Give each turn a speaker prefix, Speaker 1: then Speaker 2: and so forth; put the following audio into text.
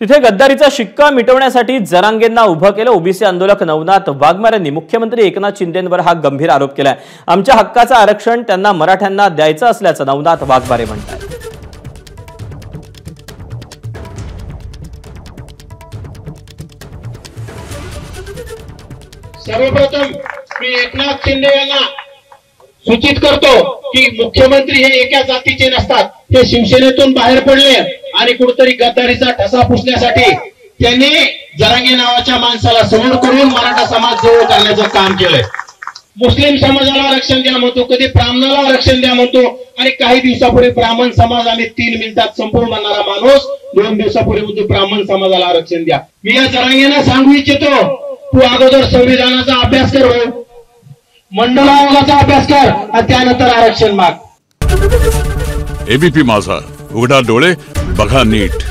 Speaker 1: तिथे गद्दारीचा शिक्का मिटवण्यासाठी जरांगेंना उभं केलं। ओबीसी आंदोलक नवनाथ वाघमारे यांनी मुख्यमंत्री एकनाथ शिंदेंवर हा गंभीर आरोप केलाय। आमच्या हक्काचं आरक्षण त्यांना मराठ्यांना द्यायचं असल्याचं नवनाथ वाघमारे म्हणतात।
Speaker 2: सर्वप्रथम मी एकनाथ शिंदे यांना सूचित करतो की मुख्यमंत्री हे एका जातीचे नसतात। ते शिवसेनेतून बाहेर पडले आणि कुठेतरी गद्दारीचा ठसा पुसण्यासाठी त्यांनी जरांगे नावाच्या माणसाला समोर करून मराठा समाज जवळ करण्याचं काम केलंय। मुस्लिम समाजाला आरक्षण द्या म्हणतो, कधी ब्राह्मणाला आरक्षण द्या म्हणतो आणि काही दिवसापूर्वी ब्राह्मण समाज आम्ही 3 मिनिटात संपूर्ण म्हणणारा माणूस 2 दिवसापूर्वी म्हणतो ब्राह्मण समाजाला आरक्षण द्या। मी या जरांगेंना सांगू इच्छितो, तू अगोदर संविधानाचा अभ्यास कर, मंडल आयोगाचा अभ्यास कर आणि त्यानंतर आरक्षण माग।
Speaker 3: एबीपी माझा, उघडा डोळे बघा नीट।